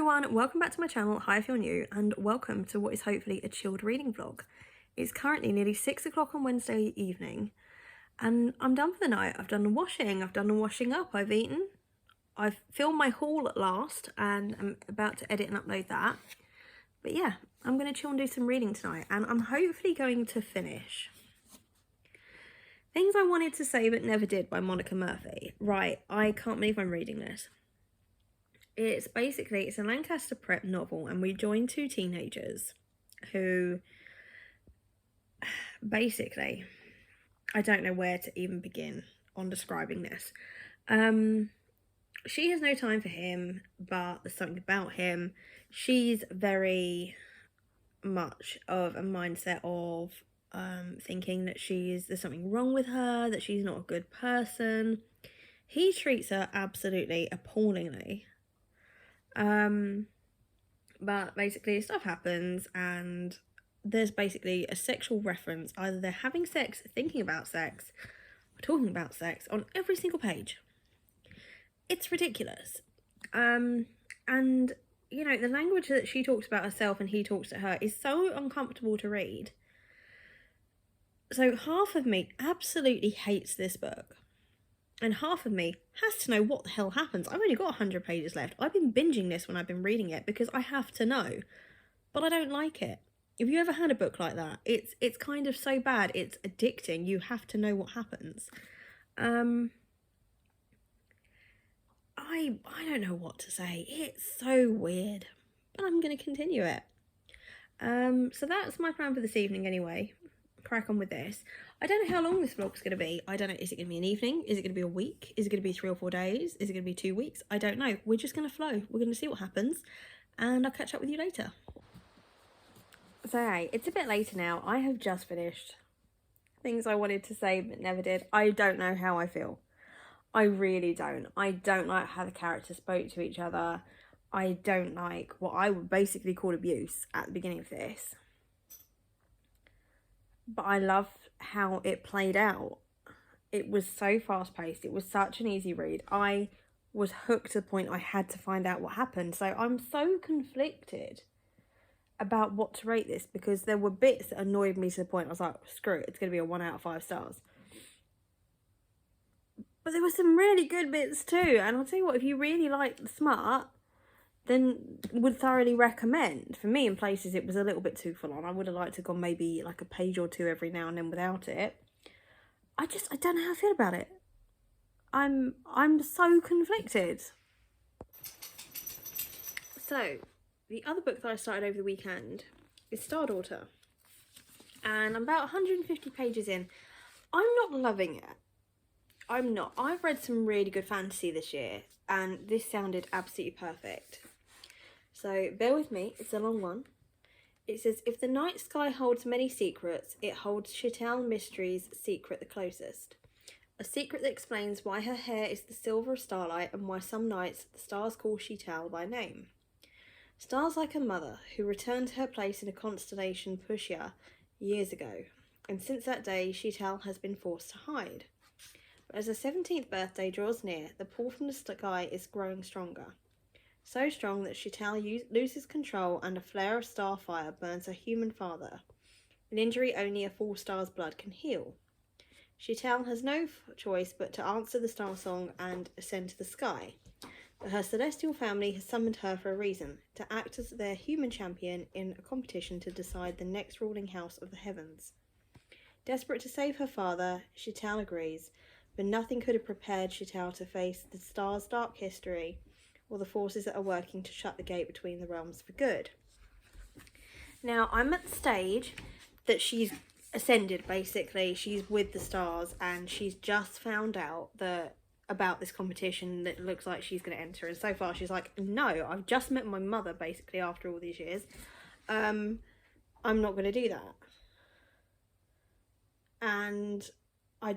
everyone, welcome back to my channel. Hi if you're new, and welcome to what is hopefully a chilled reading vlog. It's currently nearly 6 o'clock on Wednesday evening and I'm done for the night. I've done the washing, I've done the washing up, I've eaten, I've filmed my haul at last and I'm about to edit and upload that. But yeah, I'm going to chill and do some reading tonight, and I'm hopefully going to finish Things I Wanted to Say But Never Did by Monica Murphy. Right, I can't believe I'm reading this. It's a Lancaster prep novel, and we join two teenagers who basically, I don't know where to even begin on describing this. She has no time for him, but there's something about him. She's very much of a mindset of thinking that there's something wrong with her, that she's not a good person. He treats her absolutely appallingly. But basically stuff happens and there's basically a sexual reference. Either they're having sex, thinking about sex, or talking about sex on every single page. It's ridiculous. And you know, the language that she talks about herself and he talks to her is so uncomfortable to read. So half of me absolutely hates this book, and half of me has to know what the hell happens. I've only got 100 pages left. I've been binging this when I've been reading it because I have to know, but I don't like it. If you ever had a book like that, it's kind of so bad, it's addicting. You have to know what happens. I don't know what to say. It's so weird, but I'm going to continue it. So that's my plan for this evening anyway. Crack on with this. I don't know how long this vlog's going to be. I don't know, is it going to be an evening? Is it going to be a week? Is it going to be 3 or 4 days? Is it going to be 2 weeks? I don't know. We're just going to flow. We're going to see what happens, and I'll catch up with you later. So hey, it's a bit later now. I have just finished Things I Wanted to Say But Never Did. I don't know how I feel. I really don't. I don't like how the characters spoke to each other. I don't like what I would basically call abuse at the beginning of this. But I love how it played out. It was so fast paced. It was such an easy read. I was hooked to the point I had to find out what happened. So I'm so conflicted about what to rate this, because there were bits that annoyed me to the point I was like, screw it, it's going to be a 1 out of 5 stars. But there were some really good bits too. And I'll tell you what, if you really like the smart, then would thoroughly recommend. For me, in places it was a little bit too full on. I would have liked to have gone maybe like a page or two every now and then without it. I don't know how I feel about it. I'm so conflicted. So the other book that I started over the weekend is Stardaughter, and I'm about 150 pages in. I'm not loving it. I'm not. I've read some really good fantasy this year, and this sounded absolutely perfect. So bear with me, it's a long one. It says, if the night sky holds many secrets, it holds Chitael Mystery's secret the closest. A secret that explains why her hair is the silver of starlight and why some nights the stars call Chitael by name. Stars like her mother, who returned to her place in a constellation Pushya years ago, and since that day Chitael has been forced to hide. But as her 17th birthday draws near, the pull from the sky is growing stronger. So strong that Chitael loses control and a flare of starfire burns her human father, an injury only a full star's blood can heal. Chitael has no choice but to answer the star song and ascend to the sky, but her celestial family has summoned her for a reason, to act as their human champion in a competition to decide the next ruling house of the heavens. Desperate to save her father, Chitael agrees, but nothing could have prepared Chitael to face the star's dark history or the forces that are working to shut the gate between the realms for good. Now, I'm at the stage that she's ascended, basically. She's with the stars, and she's just found out about this competition that looks like she's going to enter. And so far, she's like, no, I've just met my mother, basically, after all these years. I'm not going to do that. And I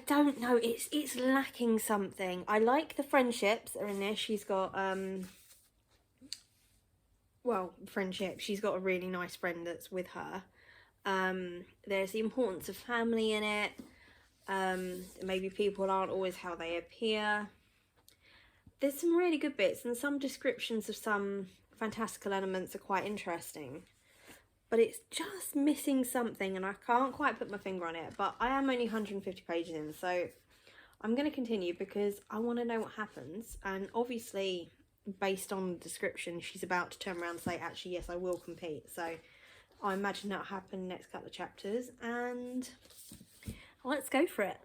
don't know, it's lacking something. I like the friendships that are in there. She's got friendship. She's got a really nice friend that's with her. There's the importance of family in it. Maybe people aren't always how they appear. there's some really good bits, and some descriptions of some fantastical elements are quite interesting. But it's just missing something, and I can't quite put my finger on it. But I am only 150 pages in, so I'm going to continue because I want to know what happens. And obviously, based on the description, she's about to turn around and say, actually, yes, I will compete. So I imagine that'll happen next couple of chapters, and let's go for it.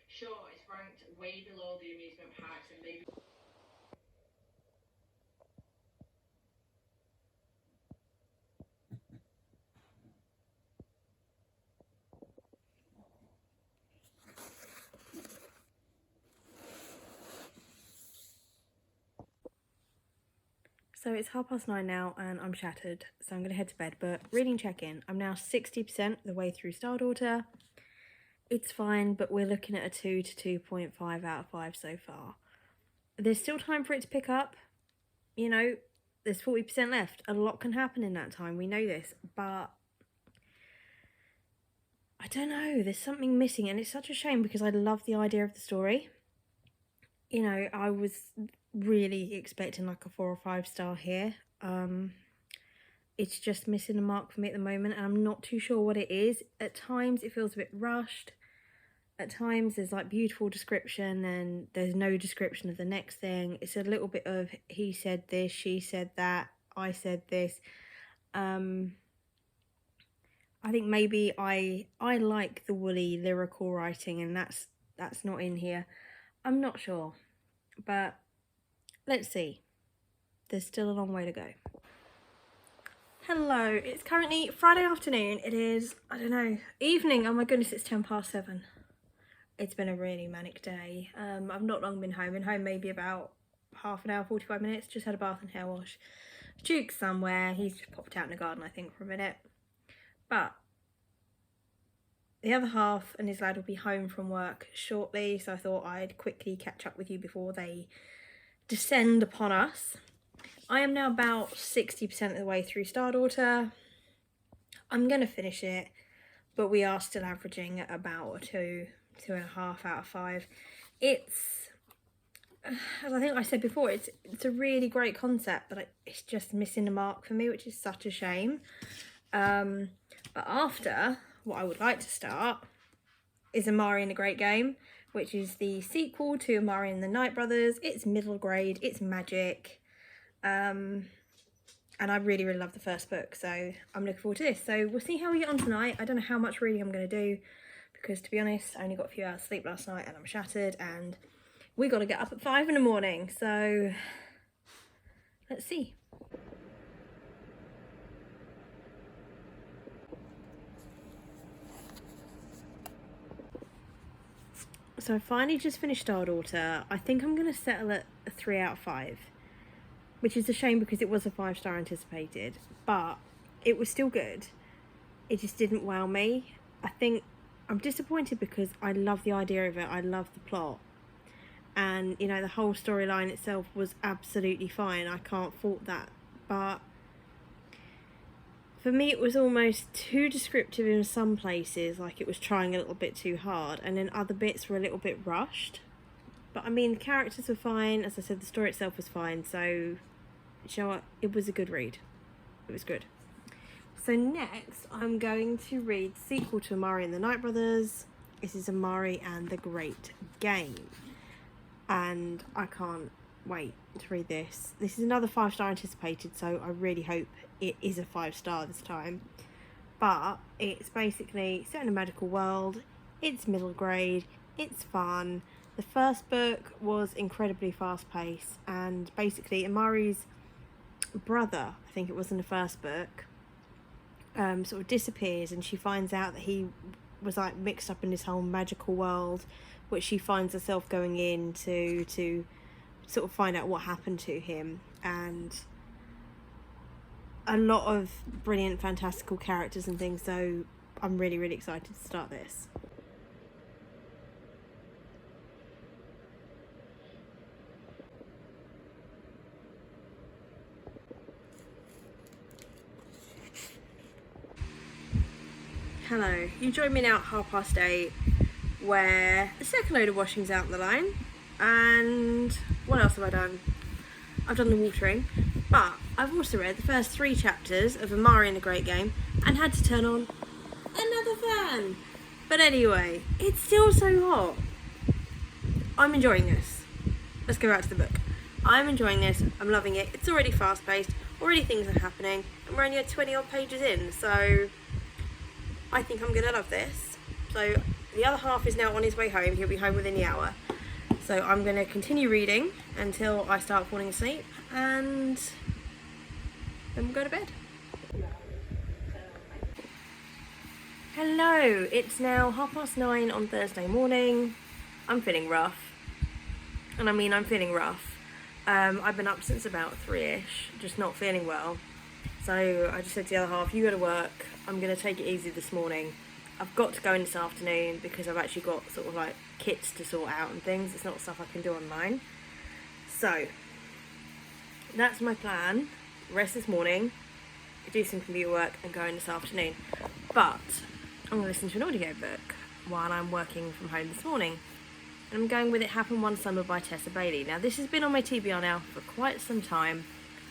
Sure, it's ranked way below the amusement parks and maybe. So it's 9:30 now and I'm shattered, so I'm going to head to bed. But reading check-in, I'm now 60% the way through Stardaughter. It's fine, but we're looking at a 2 to 2.5 out of 5 so far. There's still time for it to pick up. You know, there's 40% left. A lot can happen in that time, we know this. But I don't know, there's something missing, and it's such a shame because I love the idea of the story. You know, I was really expecting like a 4 or 5 star here. It's just missing the mark for me at the moment, and I'm not too sure what it is. At times it feels a bit rushed. At times there's like beautiful description and there's no description of the next thing. It's a little bit of he said this, she said that, I said this. I think maybe I like the woolly lyrical writing, and that's not in here. I'm not sure, but let's see. There's still a long way to go. Hello, it's currently Friday afternoon. It is, I don't know, evening. Oh my goodness, it's 7:10. It's been a really manic day. I've not long been home. Been home maybe about half an hour, 45 minutes. Just had a bath and hair wash. Duke's somewhere. He's just popped out in the garden, I think, for a minute. But the other half and his lad will be home from work shortly, so I thought I'd quickly catch up with you before they descend upon us. I am now about 60% of the way through Stardaughter. I'm going to finish it, but we are still averaging at about a 2.5 out of 5. It's, as I think I said before, it's a really great concept, but it's just missing the mark for me, which is such a shame. But after, what I would like to start is Amari and the Great Game, which is the sequel to Amari and the Night Brothers. It's middle grade, it's magic. And I really love the first book, so I'm looking forward to this. So we'll see how we get on tonight. I don't know how much reading I'm going to do, because to be honest, I only got a few hours sleep last night and I'm shattered, and we got to get up at 5 in the morning, so let's see. So I finally just finished Stardaughter. I think I'm going to settle at a 3 out of 5. Which is a shame because it was a 5-star anticipated, but it was still good. It just didn't wow me. I think I'm disappointed because I love the idea of it. I love the plot. And, you know, the whole storyline itself was absolutely fine. I can't fault that. But for me, it was almost too descriptive in some places, like it was trying a little bit too hard. And then other bits were a little bit rushed. But I mean, the characters were fine. As I said, the story itself was fine. So, you know what? It was a good read. It was good. So next, I'm going to read the sequel to Amari and the Night Brothers. This is Amari and the Great Game. And I can't wait to read this. This is another 5-star anticipated, so I really hope it is a 5-star this time. But it's basically set in a magical world. It's middle grade. It's fun. The first book was incredibly fast-paced, and basically Amari's brother, I think it was in the first book, sort of disappears, and she finds out that he was like mixed up in this whole magical world, which she finds herself going into to sort of find out what happened to him. And a lot of brilliant fantastical characters and things, so I'm really excited to start this. Hello. You join me now at 8:30, where the second load of washing's out the line. And what else have I done? I've done the watering, but I've also read the first 3 chapters of Amari and the Great Game and had to turn on another fan. But anyway, it's still so hot. I'm enjoying this. Let's go back to the book. I'm enjoying this. I'm loving it. It's already fast-paced. Already things are happening. And we're only at 20 odd pages in, so I think I'm gonna love this. So the other half is now on his way home. He'll be home within the hour. So I'm gonna continue reading until I start falling asleep, and then we'll go to bed. Hello, it's now 9:30 on Thursday morning. I'm feeling rough. And I mean, I'm feeling rough. I've been up since about 3ish, just not feeling well. So I just said to the other half, you go to work, I'm going to take it easy this morning. I've got to go in this afternoon because I've actually got sort of like kits to sort out and things. It's not stuff I can do online. So that's my plan. Rest this morning, do some computer work and go in this afternoon. But I'm going to listen to an audiobook while I'm working from home this morning. And I'm going with It Happened One Summer by Tessa Bailey. Now this has been on my TBR now for quite some time.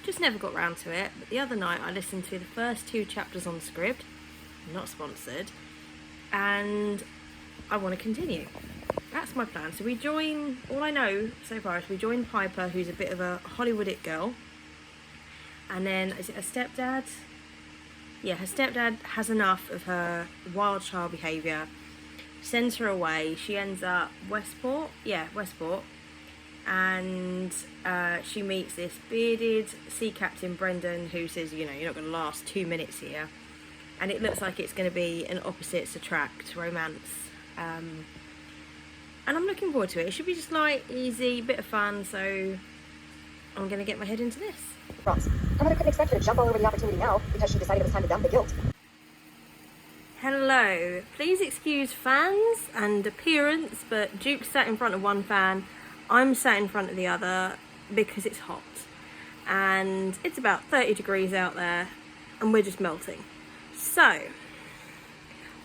Just never got round to it. But the other night I listened to the first 2 chapters on Scribd. Not sponsored. And I want to continue. That's my plan. So we join, all I know so far is we join Piper, who's a bit of a Hollywoodic girl. And then, is it her stepdad? Yeah, her stepdad has enough of her wild child behaviour. Sends her away. She ends up Westport. And she meets this bearded sea captain, Brendan, who says, you know, you're not going to last 2 minutes here. And it looks like it's going to be an opposites attract romance. And I'm looking forward to it. It should be just light, easy, bit of fun. So I'm going to get my head into this. Ross. Her mother couldn't expect her to jump all over the opportunity now because she decided it was time to dump the guilt. Hello, please excuse fans and appearance, but Duke's sat in front of one fan, I'm sat in front of the other because it's hot. And it's about 30 degrees out there and we're just melting. So,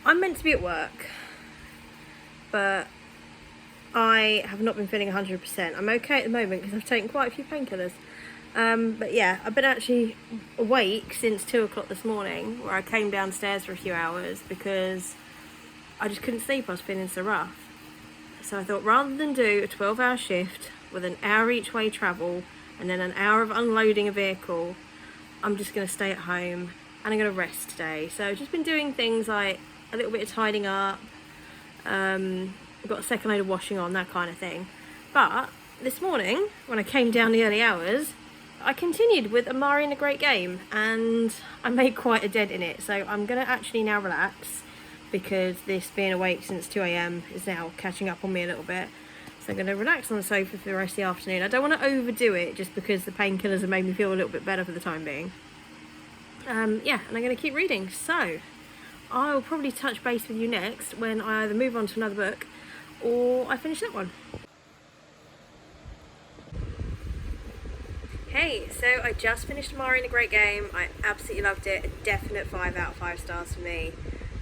I'm meant to be at work, but I have not been feeling 100%. I'm okay at the moment because I've taken quite a few painkillers. But yeah, I've been actually awake since 2 o'clock this morning, where I came downstairs for a few hours because I just couldn't sleep. I was feeling so rough. So I thought, rather than do a 12-hour shift with an hour each way travel and then an hour of unloading a vehicle, I'm just going to stay at home and I'm going to rest today. So I've just been doing things like a little bit of tidying up, I've got a second load of washing on, that kind of thing. But this morning, when I came down the early hours, I continued with Amari and the Great Game, and I made quite a dent in it. So I'm going to actually now relax, because this being awake since 2 AM is now catching up on me a little bit. So I'm going to relax on the sofa for the rest of the afternoon. I don't want to overdo it just because the painkillers have made me feel a little bit better for the time being. Yeah, and I'm going to keep reading. So I'll probably touch base with you next when I either move on to another book or I finish that one. Hey, so I just finished Amari and the Great Game. I absolutely loved it. A definite 5 out of 5 stars for me.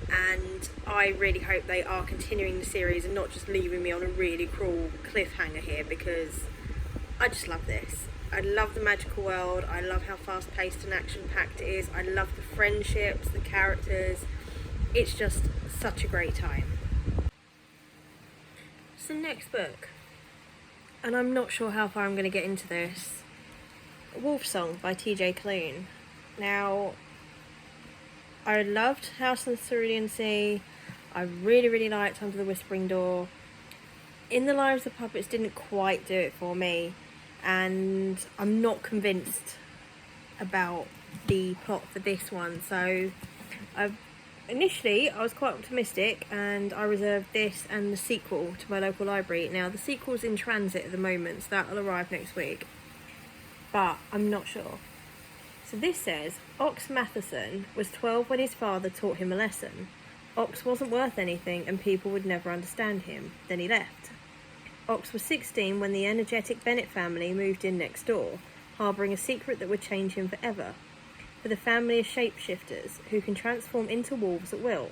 And I really hope they are continuing the series and not just leaving me on a really cruel cliffhanger here, because I just love this. I love the magical world. I love how fast-paced and action-packed it is. I love the friendships, the characters. It's just such a great time. So next book, and I'm not sure how far I'm going to get into this. Wolfsong by TJ Klune. Now, I loved House on the Cerulean Sea. I really liked Under the Whispering Door. In the Lives of Puppets didn't quite do it for me, and I'm not convinced about the plot for this one. So initially I was quite optimistic, and I reserved this and the sequel to my local library. Now the sequel's in transit at the moment, so that'll arrive next week, but I'm not sure. So this says, Ox Matheson was 12 when his father taught him a lesson. Ox wasn't worth anything and people would never understand him. Then he left. Ox was 16 when the energetic Bennett family moved in next door, harbouring a secret that would change him forever. For the family are shapeshifters who can transform into wolves at will.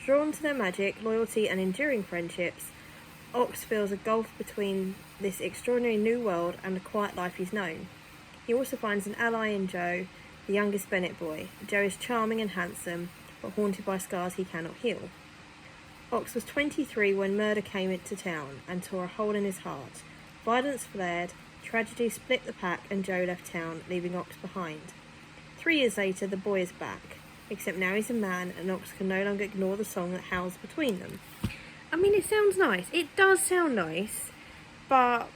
Drawn to their magic, loyalty, and enduring friendships, Ox feels a gulf between this extraordinary new world and the quiet life he's known. He also finds an ally in Joe, the youngest Bennett boy. Joe is charming and handsome, but haunted by scars he cannot heal. Ox was 23 when murder came into town and tore a hole in his heart. Violence flared, tragedy split the pack, and Joe left town, leaving Ox behind. 3 years later, the boy is back, except now he's a man and Ox can no longer ignore the song that howls between them. I mean, it sounds nice. It does sound nice, but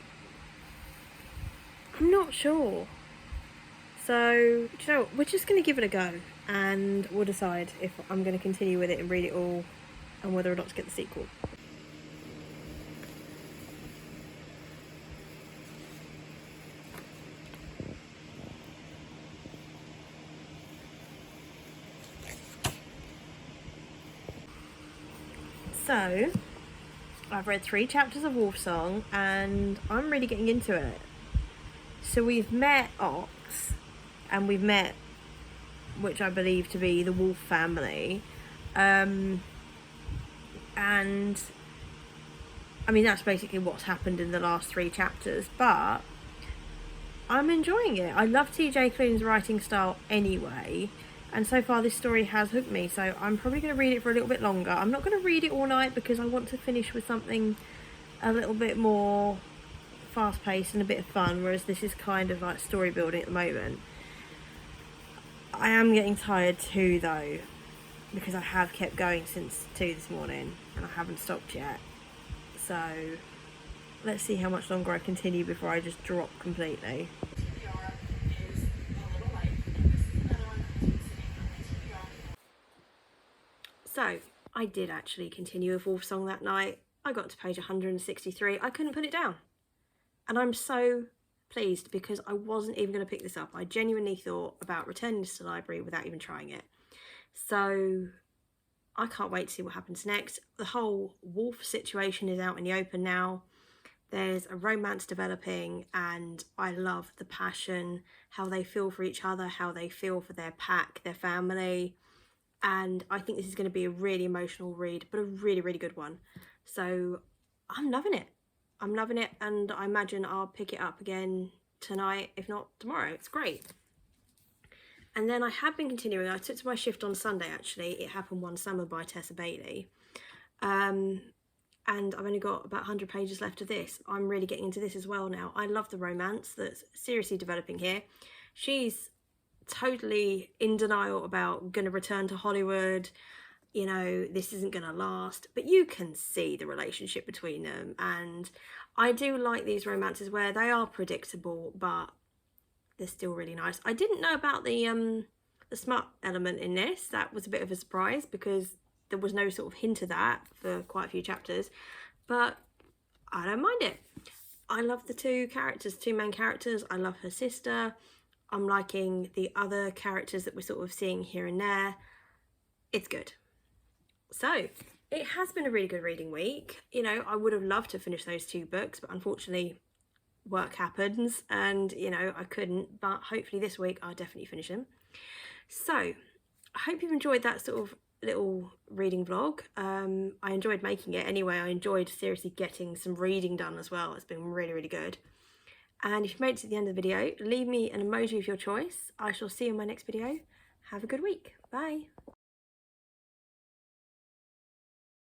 I'm not sure. So, you know, we're just going to give it a go and we'll decide if I'm going to continue with it and read it all and whether or not to get the sequel. So, I've read 3 chapters of Wolfsong and I'm really getting into it. So we've met Ox and we've met, which I believe to be the Wolf family. And I mean, that's basically what's happened in the last 3 chapters, but I'm enjoying it. I love TJ Klune's writing style anyway. And so far this story has hooked me, so I'm probably going to read it for a little bit longer. I'm not going to read it all night because I want to finish with something a little bit more fast-paced and a bit of fun, whereas this is kind of like story building at the moment. I am getting tired too, though, because I have kept going since 2 this morning and I haven't stopped yet. So let's see how much longer I continue before I just drop completely. So, I did actually continue with Wolfsong that night. I got to page 163. I couldn't put it down. And I'm so pleased because I wasn't even going to pick this up. I genuinely thought about returning this to the library without even trying it. So, I can't wait to see what happens next. The whole wolf situation is out in the open now. There's a romance developing and I love the passion, how they feel for each other, how they feel for their pack, their family. And I think this is going to be a really emotional read, but a really, really good one. So I'm loving it. I'm loving it, and I imagine I'll pick it up again tonight, if not tomorrow. It's great. And then I have been continuing. I took to my shift on Sunday, actually. It Happened One Summer by Tessa Bailey. And I've only got about 100 pages left of this. I'm really getting into this as well now. I love the romance that's seriously developing here. She's totally in denial about going to return to Hollywood. You know, this isn't going to last, but you can see the relationship between them. And I do like these romances where they are predictable, but they're still really nice. I didn't know about the smut element in this. That was a bit of a surprise because there was no sort of hint of that for quite a few chapters, but I don't mind it. I love the 2 main characters. I love her sister. I'm liking the other characters that we're sort of seeing here and there. It's good. So, it has been a really good reading week. You know, I would have loved to finish those 2 books, but unfortunately work happens and, you know, I couldn't. But hopefully this week I'll definitely finish them. So, I hope you've enjoyed that sort of little reading vlog. I enjoyed making it anyway. I enjoyed seriously getting some reading done as well. It's been really, really good. And if you made it to the end of the video, leave me an emoji of your choice. I shall see you in my next video. Have a good week. Bye.